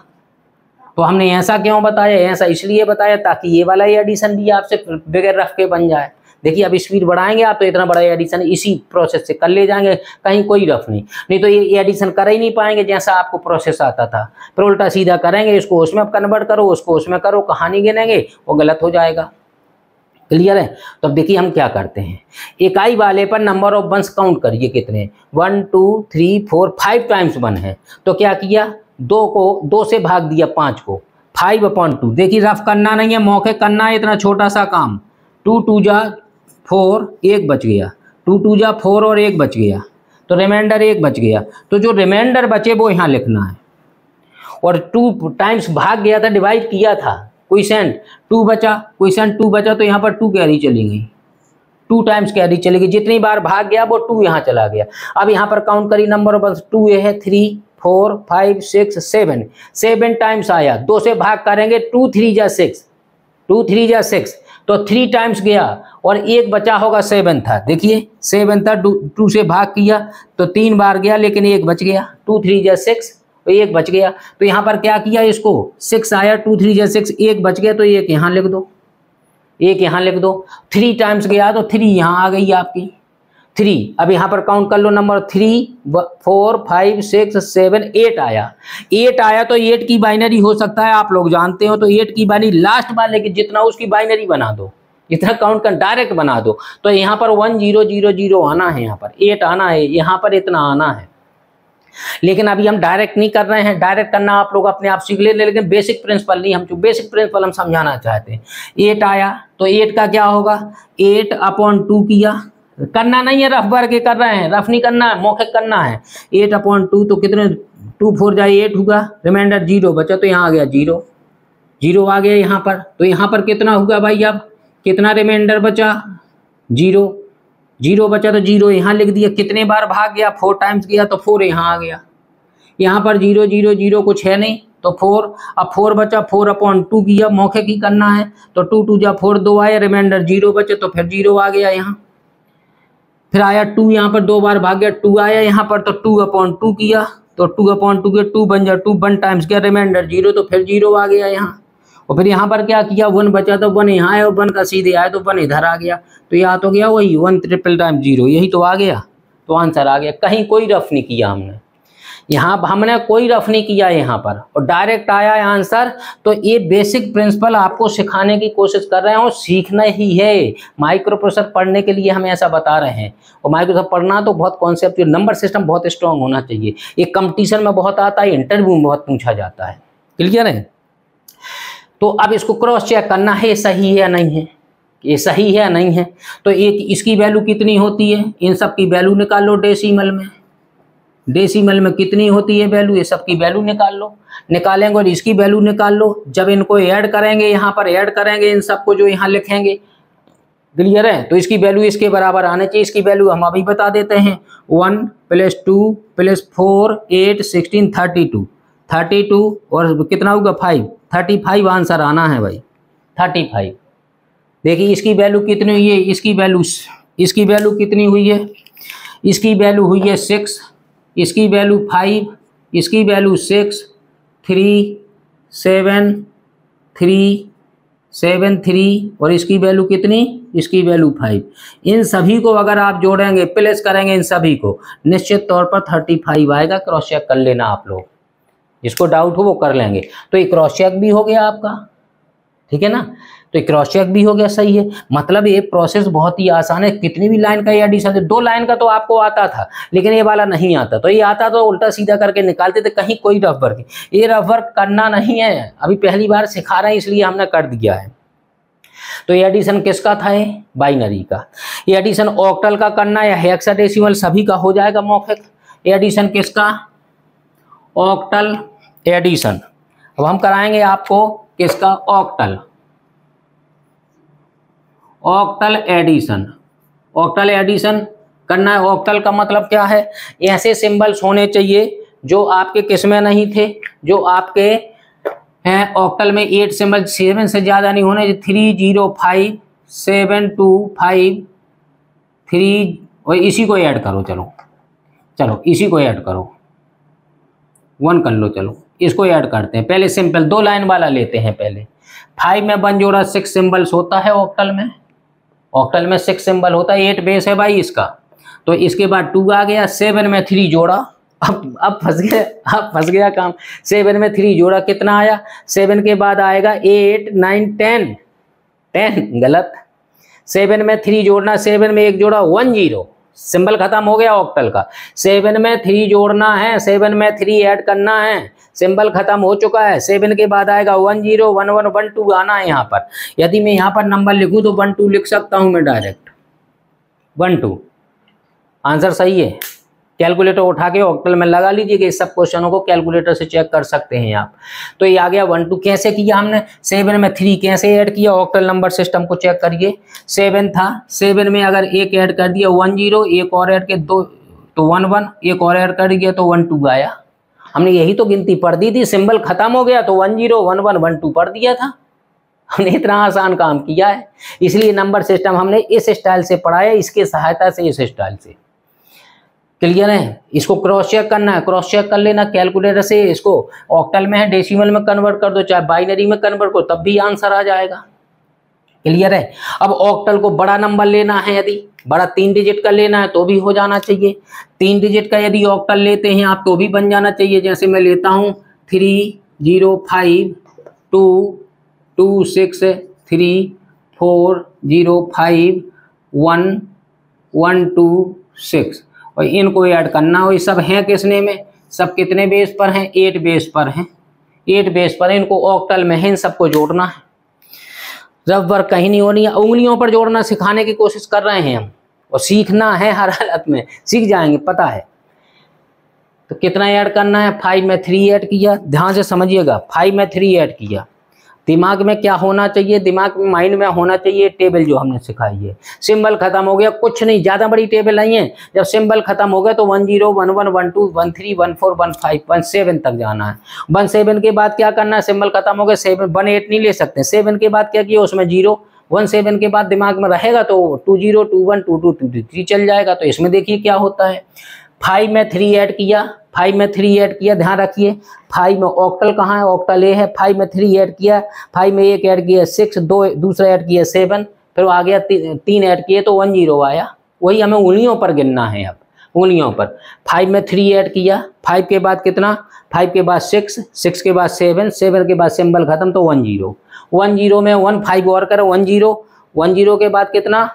तो हमने ऐसा क्यों बताया, ऐसा इसलिए बताया ताकि ये वाला एडिशन भी आपसे बगैर रफ के बन जाए। देखिए अब स्पीड बढ़ाएंगे आप तो इतना बड़ा एडिशन इसी प्रोसेस से कर ले जाएंगे, कहीं कोई रफ नहीं तो ये एडिशन कर ही नहीं पाएंगे जैसा आपको प्रोसेस आता था। फिर उल्टा सीधा करेंगे, इसको उसमें कन्वर्ट करो, उसको उसमें करो, कहानी गिनेंगे, वो गलत हो जाएगा। क्लियर है। तो अब देखिए हम क्या करते हैं, इकाई वाले पर नंबर ऑफ वंस काउंट करिए कितने, 1 2 3 4 5 टाइम्स 1 है, तो क्या किया 2 को 2 से भाग दिया 5 को, 5/2। देखिए रफ करना नहीं है, मौखिक करना है, इतना छोटा सा काम। 2 2 जा 4, 1 बच गया, 2 2 जा 4 और 1 बच गया, तो रिमाइंडर 1 बच गया, तो जो रिमाइंडर बचे वो यहाँ लिखना है। और 2 टाइम्स भाग गया था, डिवाइड किया था, क्वोशिएंट 2 बचा, क्वोशिएंट 2 बचा तो यहाँ पर 2 कैरी चली गई, 2 टाइम्स कैरी चली गई, जितनी बार भाग गया वो 2 यहाँ चला गया। अब यहाँ पर काउंट करी नंबर ऑफ 2 ये है 3 4 5 6 7, 7 टाइम्स आया, 2 से भाग करेंगे, 2 3 जा 6, 2 3 जा 6 तो 3 टाइम्स गया और 1 बचा होगा, 7 था। देखिए 7 था, 2 से भाग किया तो 3 बार गया लेकिन 1 बच गया, 2 3 जा 6 तो 1 बच गया। तो यहाँ पर क्या किया, इसको 6 आया, 2 3 जा 6, 1 बच गया तो 1 यहाँ लिख दो, 1 यहाँ लिख दो। 3 टाइम्स गया तो 3 यहाँ आ गई आपकी, 3। अब यहाँ पर काउंट कर लो नंबर 3, 4, 5, 6, 7, 8 आया। 8 आया तो 8 की बाइनरी हो सकता है, आप लोग जानते हो। तो 8 की बाइनरी लास्ट वाले की जितना उसकी बाइनरी बना दो, जितना काउंट कर डायरेक्ट बना दो। तो यहाँ पर 1 0 0 0 आना है, यहाँ पर 8 आना है, यहाँ पर इतना आना है। लेकिन अभी हम डायरेक्ट नहीं कर रहे हैं, डायरेक्ट करना आप लोग अपने आप सीख ले, लेकिन बेसिक प्रिंसिपल नहीं, हम जो बेसिक प्रिंसिपल हम समझाना चाहते हैं। 8 आया तो 8 का क्या होगा, 8/2 किया, करना नहीं है रफ भर के कर रहे हैं, रफ नहीं करना है, मौखिक करना है। 8/2 तो कितने, 2 4 जाए 8 होगा, रिमाइंडर 0 बचा, तो यहाँ आ गया 0 0 आ गया यहाँ पर। तो यहाँ पर कितना होगा भाई, अब कितना रिमाइंडर बचा, 0 0 बचा, तो 0 यहाँ लिख दिया। कितने बार भाग गया, 4 टाइम्स गया, तो 4 यहाँ आ गया। यहाँ पर 0 0 0 कुछ है नहीं, तो 4, अब 4 बचा, 4/2 किया, मौखिक ही करना है। तो 2 2 जा 4, 2 आया, रिमाइंडर 0 बचे, तो फिर 0 आ गया यहाँ। फिर आया 2, यहाँ पर 2 बार भाग गया, 2 आया यहाँ पर, तो 2/2 किया, तो 2/2 के 2 बन जा, 2 1 टाइम्स गया, रिमाइंडर 0, तो फिर 0 आ गया यहाँ। और फिर यहाँ पर क्या किया, 1 बचा, तो 1 यहाँ आया, और 1 का सीधे आया, तो 1 इधर आ गया। तो यहाँ तो गया वही 1 ट्रिपल टाइम 0, यही तो आ गया, तो आंसर आ गया। कहीं कोई रफ नहीं किया हमने, यहाँ हमने कोई रफ नहीं किया यहाँ पर, और डायरेक्ट आया है आंसर। तो ये बेसिक प्रिंसिपल आपको सिखाने की कोशिश कर रहे हैं, और सीखना ही है। माइक्रो प्रोसेसर पढ़ने के लिए हम ऐसा बता रहे हैं, और माइक्रो प्रोसेसर पढ़ना तो बहुत कॉन्सेप्ट, नंबर सिस्टम बहुत स्ट्रांग होना चाहिए। ये कंपटीशन में बहुत आता है, इंटरव्यू में बहुत पूछा जाता है। क्लियर है? तो अब इसको क्रॉस चेक करना है, सही है या नहीं है, ये सही है या नहीं है। तो एक इसकी वैल्यू कितनी होती है, इन सब की वैल्यू निकाल लो डेसिमल में। डेसिमल में कितनी होती है वैल्यू, ये सब की वैल्यू निकाल लो। निकालेंगे और इसकी वैल्यू निकाल लो। जब इनको ऐड करेंगे, यहाँ पर ऐड करेंगे इन सबको जो यहाँ लिखेंगे, क्लियर है? तो इसकी वैल्यू इसके बराबर आने चाहिए। इसकी वैल्यू हम अभी बता देते हैं, 1 + 2 + 4 8 16 32 और कितना होगा 5, 35 आंसर आना है भाई, 35। देखिए इसकी वैल्यू कितनी हुई है, इसकी वैल्यू कितनी हुई है, इसकी वैल्यू हुई है 6, इसकी वैल्यू 5, इसकी वैल्यू 6 3 7 3 7 3 और इसकी वैल्यू कितनी, इसकी वैल्यू 5। इन सभी को अगर आप जोड़ेंगे, प्लस करेंगे इन सभी को, निश्चित तौर पर 35 आएगा। क्रॉस चेक कर लेना आप लोग, जिसको डाउट हो वो कर लेंगे। तो ये क्रॉस चेक भी हो गया आपका, ठीक है ना? तो क्रॉस चेक भी हो गया, सही है। मतलब ये प्रोसेस बहुत ही आसान है। कितनी भी लाइन का ये एडिशन है, 2 लाइन का तो आपको आता था, लेकिन ये वाला नहीं आता। तो ये आता तो उल्टा सीधा करके निकालते थे, कहीं कोई रफ वर्क, ये रफ वर्क करना नहीं है। अभी पहली बार सिखा रहे हैं इसलिए हमने कर दिया है। तो ये एडिशन किसका था, ये बाइनरी का। ये एडिशन ऑक्टल का करना या हेक्साडेसिमल सभी का हो जाएगा मौखिक। ये एडिशन किसका, ऑक्टल एडिशन। अब हम कराएंगे आपको किसका, ऑक्टल एडिशन। ऑक्टल एडिशन करना है। ऑक्टल का मतलब क्या है, ऐसे सिंबल्स होने चाहिए जो आपके किसमें नहीं थे, जो आपके हैं ऑक्टल में 8 सिंबल, 7 से ज़्यादा नहीं होने। 3 0 5 7 2 5 3 और इसी को ऐड करो। चलो इसी को ऐड करो, 1 कर लो। चलो इसको ऐड करते हैं। पहले सिंपल 2 लाइन वाला लेते हैं। पहले 5 में 1 जोड़ा 6 सिंबल्स होता है ऑक्टल में 6 सिंबल होता है। 8 बेस है भाई इसका। तो इसके बाद 2 आ गया, 7 में 3 जोड़ा, अब फंस गया काम। 7 में 3 जोड़ा, कितना आया, 7 के बाद आएगा 8 9 10 गलत। 7 में 3 जोड़ना, 7 में 1 जोड़ा 1 0, सिंबल खत्म हो गया ऑक्टल का। 7 में 3 जोड़ना है, 7 में 3 ऐड करना है, सिंबल खत्म हो चुका है। 7 के बाद आएगा 1 0 1 1 1 2 आना है यहाँ पर। यदि मैं यहाँ पर नंबर लिखूँ तो 1 2 लिख सकता हूँ मैं डायरेक्ट, 1 2 आंसर सही है। कैलकुलेटर उठा के ऑक्टल में लगा लीजिए कि इस सब क्वेश्चनों को कैलकुलेटर से चेक कर सकते हैं आप। तो ये आ गया 1 2। कैसे किया हमने, 7 में 3 कैसे ऐड किया, ऑक्टल नंबर सिस्टम को चेक करिए। 7 था, 7 में अगर 1 ऐड कर दिया 1 0, एक और ऐड के 2 तो 1 1, एक और ऐड कर दिया तो 1 2 आया। हमने यही तो गिनती पढ़ दी थी, सिंबल खत्म हो गया तो 1 0 1 1 1 2 पढ़ दिया था। हमने इतना आसान काम किया है, इसलिए नंबर सिस्टम हमने इस स्टाइल से पढ़ाया, इसके सहायता से, इस स्टाइल से। क्लियर है? इसको क्रॉस चेक करना है, क्रॉस चेक कर लेना कैलकुलेटर से। इसको ऑक्टल में है, डेसिमल में कन्वर्ट कर दो, चाहे बाइनरी में कन्वर्ट करो, तब भी आंसर आ जाएगा। क्लियर है। अब ऑक्टल को बड़ा नंबर लेना है, यदि बड़ा 3 डिजिट का लेना है तो भी हो जाना चाहिए। 3 डिजिट का यदि ऑक्टल लेते हैं आप तो भी बन जाना चाहिए। जैसे मैं लेता हूँ 3052634051126 और इनको ऐड करना। और ये सब हैं किसने में, सब कितने बेस पर हैं, 8 बेस पर हैं। 8 बेस पर है, इनको ऑक्टल में है, इन सबको जोड़ना है। रफ वर्क कहीं नहीं होनी है, उंगलियों पर जोड़ना सिखाने की कोशिश कर रहे हैं हम, और सीखना है हर हालत में, सीख जाएंगे पता है। तो कितना ऐड करना है, 5 में 3 ऐड किया, ध्यान से समझिएगा, 5 में 3 ऐड किया। दिमाग में क्या होना चाहिए, दिमाग में माइंड में होना चाहिए टेबल जो हमने सिखाई है। सिंबल खत्म हो गया, कुछ नहीं, ज़्यादा बड़ी टेबल नहीं है। जब सिंबल खत्म हो गया तो 10 11 12 13 14 15 17 तक जाना है। 17 के बाद क्या करना है, सिंबल खत्म हो गया, 7 18 नहीं ले सकते। 7 के बाद क्या किया, उसमें 0, 17 के बाद दिमाग में रहेगा तो 20 21 22 23 चल जाएगा। तो इसमें देखिए क्या होता है, 5 में 3 ऐड किया, 5 में 3 ऐड किया, ध्यान रखिए 5 में ऑक्टल कहाँ है, ऑक्टल ए है। 5 में 3 ऐड किया, 5 में 1 ऐड किया 6, 2 दूसरा ऐड किया 7, फिर आ गया 3 ऐड किए तो 1 0 आया। वही हमें उंगलियों पर गिनना है, अब उंगलियों पर। 5 में 3 ऐड किया, 5 के बाद कितना, 5 के बाद 6, 6 के बाद 7, 7 के बाद सिंबल खत्म तो 1 0, 1 0 में 1 5 और करो 1 0, 1 0 के बाद कितना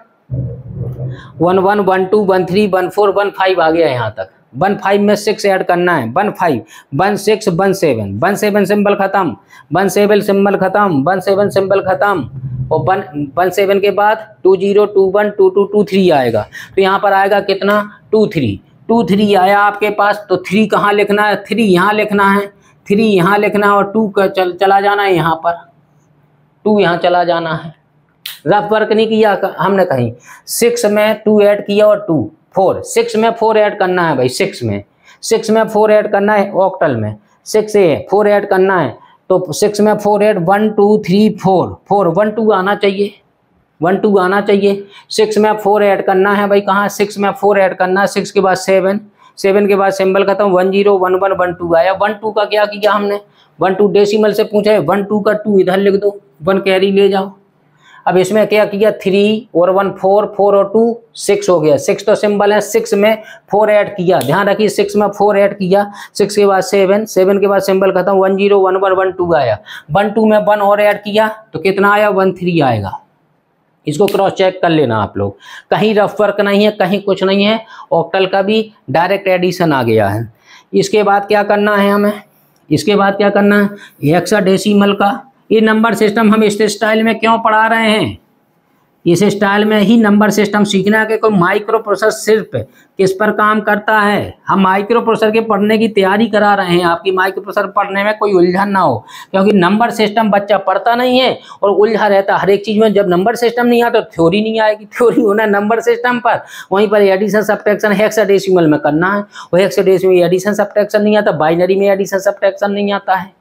1 1 1 2 1 3 1 4 1 5 आ गया यहाँ तक। 1 5 में 6 ऐड करना है, 1 5 1 6 1 7, 1 7 सिंबल खत्म, 1 7 सिंबल खत्म, 1 7 सिंबल खत्म, और 1 7 के बाद 2 0 2 1 2 2 2 3 आएगा। तो यहाँ पर आएगा कितना 2 3, 2 3 आया आपके पास। तो 3 कहाँ लिखना है, 3 यहाँ लिखना है, 3 यहाँ लिखना है, और 2 का चला जाना है यहाँ पर, 2 यहाँ चला जाना है। रफ वर्क नहीं किया हमने कहीं। 6 में 2 ऐड किया और 2 4, 6 में 4 ऐड करना है भाई, 6 में 4 ऐड करना है ऑक्टल में, 6 से 4 ऐड करना है। तो 6 में 4 ऐड 1 2 3 4 4 1 2 आना चाहिए, 1 2 आना चाहिए। 6 में 4 ऐड करना है भाई, कहाँ 6 में 4 ऐड करना है, 6 के बाद 7, 7 के बाद सिंबल खत्म, 1 0 1 1 1 2 आया। 1 2 का क्या किया हमने, 1 2 डेसिमल से पूछा है, 1 2 का 2 इधर लिख दो, 1 कैरी ले जाओ। अब इसमें क्या किया, 3 और 1 4, 4 और 2 6 हो गया। 6 तो सिंबल है, 6 में 4 ऐड किया, ध्यान रखिए 6 में 4 ऐड किया, 6 के बाद 7, 7 के बाद सिंबल खत्म, 1 0 1 1 1 2 आया। 1 2 में 1 और ऐड किया तो कितना आया, 1 3 आएगा। इसको क्रॉस चेक कर लेना आप लोग, कहीं रफ वर्क नहीं है, कहीं कुछ नहीं है, ऑक्टल का भी डायरेक्ट एडिशन आ गया है। इसके बाद क्या करना है हमें, इसके बाद क्या करना है, हेक्साडेसिमल का ये नंबर सिस्टम हम इस स्टाइल में क्यों पढ़ा रहे हैं, इस स्टाइल में ही नंबर सिस्टम सीखना है कि कोई माइक्रो प्रोसेसर सिर्फ किस पर काम करता है। हम माइक्रो प्रोसेसर के पढ़ने की तैयारी करा रहे हैं, आपकी माइक्रो प्रोसेसर पढ़ने में कोई उलझन ना हो, क्योंकि नंबर सिस्टम बच्चा पढ़ता नहीं है और उलझा रहता हर एक चीज़ में। जब नंबर सिस्टम नहीं आता तो थ्योरी नहीं आएगी, थ्योरी होना है नंबर सिस्टम पर, वहीं पर एडिशन सब्ट्रैक्शन हेक्साडेसिमल में करना है। वो हेक्साडेसिमल एडिशन सब्ट्रैक्शन नहीं आता, बाइनरी में एडिशन सब्ट्रैक्शन नहीं आता है,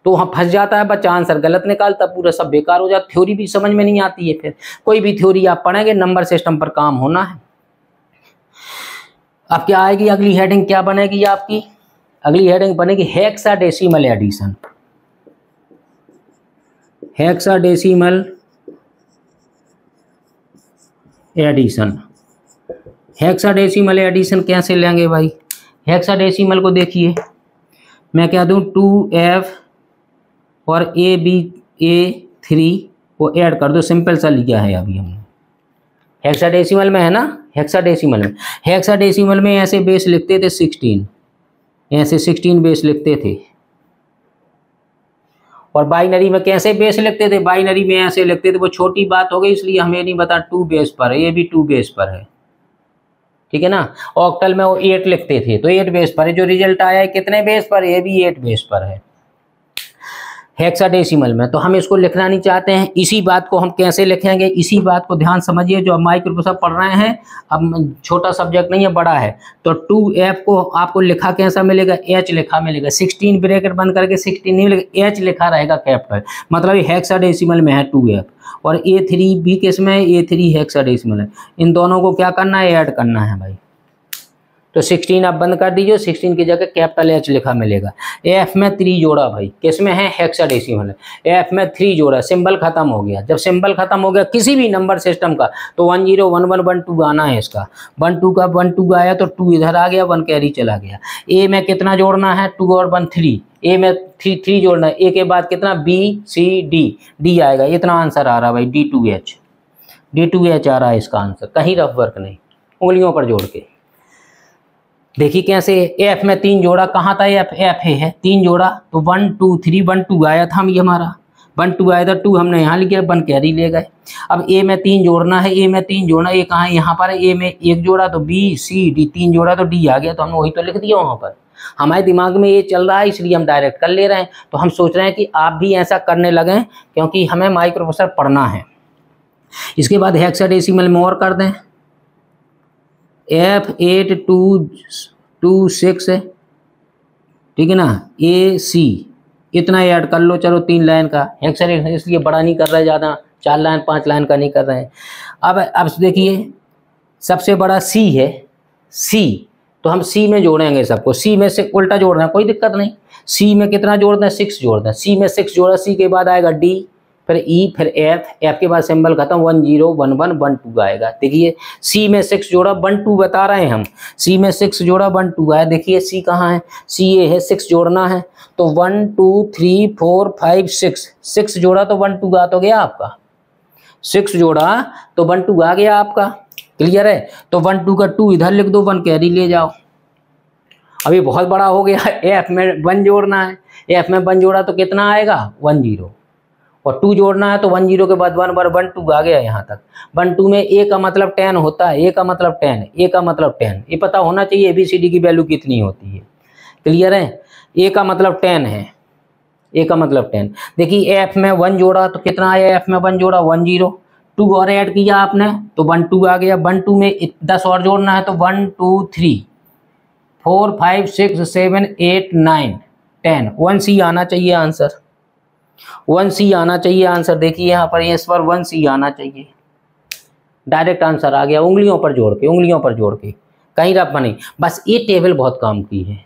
तो वहाँ फंस जाता है बच्चा, आंसर गलत निकालता, पूरा सब बेकार हो जाता, थ्योरी भी समझ में नहीं आती है। फिर कोई भी थ्योरी आप पढ़ेंगे, नंबर सिस्टम पर काम होना है। अब क्या आएगी अगली हेडिंग, क्या बनेगी आपकी अगली हेडिंग बनेगी hexadecimal addition. Hexadecimal addition, hexadecimal addition कैसे लेंगे भाई। हेक्साडेसिमल को देखिए, मैं क्या दूं, 2F और A3 को ऐड कर दो, सिंपल सा लिया है अभी हमने। हेक्साडेसिमल में है ना, हेक्साडेसिमल में ऐसे बेस लिखते थे 16, ऐसे 16 बेस लिखते थे। और बाइनरी में कैसे बेस लिखते थे, बाइनरी में ऐसे लिखते थे, वो छोटी बात हो गई इसलिए हमें नहीं बता, 2 बेस पर है, ये भी 2 बेस पर है, ठीक है ना। ऑक्टल में वो 8 लिखते थे तो 8 बेस पर है, जो रिजल्ट आया है कितने बेस पर, ये भी 8 बेस पर है हेक्साडेसिमल में। तो हम इसको लिखना नहीं चाहते हैं, इसी बात को हम कैसे लिखेंगे, इसी बात को ध्यान समझिए। जो माइक्रो प्रोसेसर पढ़ रहे हैं, अब छोटा सब्जेक्ट नहीं है, बड़ा है, तो 2F को आपको लिखा कैसा मिलेगा, H लिखा मिलेगा, 16 ब्रैकेट बंद करके 16 नहीं मिलेगा, H लिखा रहेगा कैपिटल, मतलब ये हेक्साडेसिमल में है 2F। और A3 भी किस में है, A3 हेक्साडेसिमल है। इन दोनों को क्या करना है, ऐड करना है भाई, तो 16 आप बंद कर दीजिए, 16 की जगह कैपिटल H लिखा मिलेगा। एफ में 3 जोड़ा भाई, किस में है, हेक्साडेसिमल है। एफ में 3 जोड़ा, सिंबल खत्म हो गया। जब सिंबल खत्म हो गया किसी भी नंबर सिस्टम का तो 10 11 12 आना है इसका। 12 का 12 आया तो 2 इधर आ गया, 1 कैरी चला गया। ए में कितना जोड़ना है, 2 और 1 3। ए में 3 जोड़ना है। ए के बाद कितना, बी सी डी, डी आएगा। इतना आंसर आ रहा है भाई, D2H। D2H आ रहा है इसका आंसर, कहीं रफ वर्क नहीं, उंगलियों पर जोड़ के देखिए कैसे। एफ में 3 जोड़ा, कहाँ था एफ, एफ है 3 जोड़ा तो 1 2 3, 1 2 आया था, हम ये हमारा 1 2 आया था, 2 हमने यहाँ लिख 1 कैरी ले गए। अब ए में 3 जोड़ना है, ए में 3 जोड़ना, ए कहाँ है, यहाँ पर है। ए में 1 जोड़ा तो बी सी डी, 3 जोड़ा तो डी आ गया, तो हमने वही तो लिख दिया वहाँ पर। हमारे दिमाग में ये चल रहा है इसलिए हम डायरेक्ट कर ले रहे हैं। तो हम सोच रहे हैं कि आप भी ऐसा करने लगें, क्योंकि हमें माइक्रो प्रोसेसर पढ़ना है। इसके बाद हेक्साडेसिमल में और कर दें, F8226 है, ठीक है ना, AC इतना ऐड कर लो, चलो 3 लाइन का हेक्साडेसिमल, इसलिए बड़ा नहीं कर रहे ज़्यादा, 4 लाइन 5 लाइन का नहीं कर रहे हैं। अब देखिए सबसे बड़ा C है, C तो हम C में जोड़ेंगे सबको, C में से उल्टा जोड़ना है, कोई दिक्कत नहीं। C में कितना जोड़ना है, 6 जोड़ना है। C में 6 जोड़ा, C के बाद आएगा D, फिर E, फिर F, F के बाद सिंबल खत्म, 1 0 1 1 1 2 आएगा। देखिए C में 6 जोड़ा, 1 2 बता रहे हैं हम। C में 6 जोड़ा, 1 2 आया। देखिए C कहाँ है, C ये है, 6 जोड़ना है तो 1 2 3 4 5 6 जोड़ा तो 1 2 आ तो गया आपका। 6 जोड़ा तो 1 2 आ गया आपका, क्लियर है। तो 1 2 का 2 इधर लिख दो, 1 कैरी ले जाओ। अभी बहुत बड़ा हो गया, F में 1 जोड़ना है, F में 1 जोड़ा तो कितना आएगा, 1 0, और 2 जोड़ना है तो 1 0 के बाद 1 बार 1 2 आ गया यहाँ तक। 1 2 में A का मतलब 10 होता है, A का मतलब 10, A का मतलब 10, ये पता होना चाहिए ABCD की वैल्यू कितनी होती है, क्लियर है। A का मतलब 10 है, A का मतलब 10। देखिए F में 1 जोड़ा तो कितना आया, F में 1 जोड़ा 1 0, 2 और ऐड किया आपने तो 1 2 आ गया। 1 2 में 10 और जोड़ना है तो 1 2 3 4 5 6 7 8 9 10, 1C आना चाहिए आंसर, 1C आना चाहिए आंसर। देखिए यहाँ पर इस पर 1C आना चाहिए, डायरेक्ट आंसर आ गया, उंगलियों पर जोड़ के, उंगलियों पर जोड़ के, कहीं रफ नहीं। बस ये टेबल बहुत काम की है,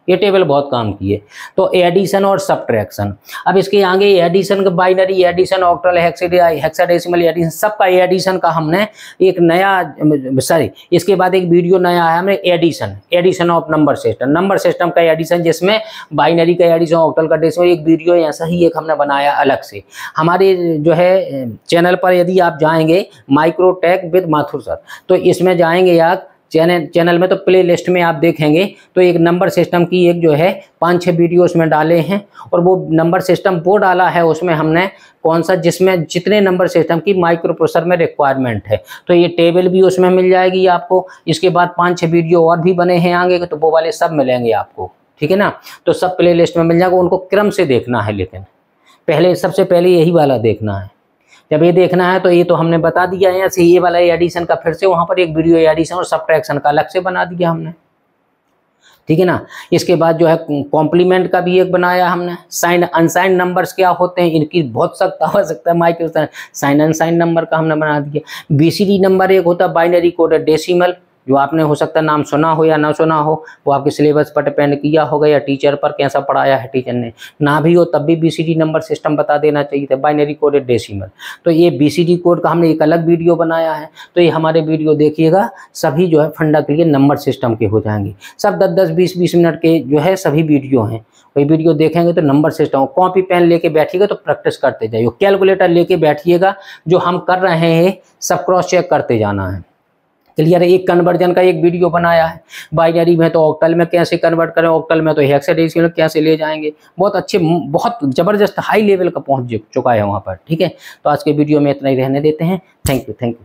ये टेबल बहुत काम की है। तो एडिशन और सब्ट्रैक्शन, अब इसके आगे एडिशन का binary addition, octal, hexadecimal addition, सबका एडिशन का हमने एक नया इसके बाद एक वीडियो नया आया हमने, एडिशन ऑफ नंबर सिस्टम का एडिशन, जिसमें बाइनरी का एडिशन, ऑक्टल का डेसिमल, एक वीडियो ऐसा ही एक हमने बनाया अलग से हमारे जो है चैनल पर। यदि आप जाएंगे माइक्रोटेक विद माथुर सर, तो इसमें जाएंगे आप चैनल में, तो प्ले लिस्ट में आप देखेंगे तो एक नंबर सिस्टम की एक जो है 5-6 वीडियो उसमें डाले हैं, और वो नंबर सिस्टम वो डाला है उसमें हमने कौन सा, जिसमें जितने नंबर सिस्टम की माइक्रो प्रोसेसर में रिक्वायरमेंट है, तो ये टेबल भी उसमें मिल जाएगी आपको। इसके बाद 5-6 वीडियो और भी बने हैं आगे, तो वो वाले सब मिलेंगे आपको, ठीक है ना। तो सब प्ले लिस्ट में मिल जाएगा, उनको क्रम से देखना है, लेकिन पहले सबसे पहले यही वाला देखना है। जब ये देखना है तो ये तो हमने बता दिया है, ऐसे ये वाला एडिशन का फिर से वहाँ पर एक वीडियो एडिशन और सब्ट्रैक्शन का अलग से बना दिया हमने, ठीक है ना। इसके बाद जो है कॉम्प्लीमेंट का भी एक बनाया हमने, साइन अनसाइन नंबर्स क्या होते हैं, इनकी बहुत सख्त आवश्यकता है, माइक्रो साइन अनसाइन नंबर का हमने बना दिया। BCD नंबर एक होता है, बाइनरी कोडेड डेसिमल, जो आपने हो सकता है नाम सुना हो या ना सुना हो, वो आपके सिलेबस पर डिपेंड किया होगा या टीचर पर कैसा पढ़ाया है टीचर ने, ना भी हो तब भी BCD नंबर सिस्टम बता देना चाहिए था, बाइनरी कोडेड डेसिमल। तो ये BCD कोड का हमने एक अलग वीडियो बनाया है, तो ये हमारे वीडियो देखिएगा, सभी जो है फंडा के लिए नंबर सिस्टम के हो जाएंगे, सब 10-10 20-20 मिनट के जो है सभी वीडियो हैं। वही वीडियो देखेंगे तो नंबर सिस्टम, कॉपी पेन लेके बैठिएगा तो प्रैक्टिस करते जाइए, कैलकुलेटर लेके बैठिएगा, जो हम कर रहे हैं सब क्रॉस चेक करते जाना है, क्लियर है। एक कन्वर्जन का एक वीडियो बनाया है, बाइनरी में तो ऑक्टल में कैसे कन्वर्ट करें, ऑक्टल में तो हेक्साडेसिमल कैसे ले जाएंगे, बहुत अच्छे, बहुत ज़बरदस्त हाई लेवल का पहुंच चुका है वहाँ पर, ठीक है। तो आज के वीडियो में इतना ही रहने देते हैं, थैंक यू।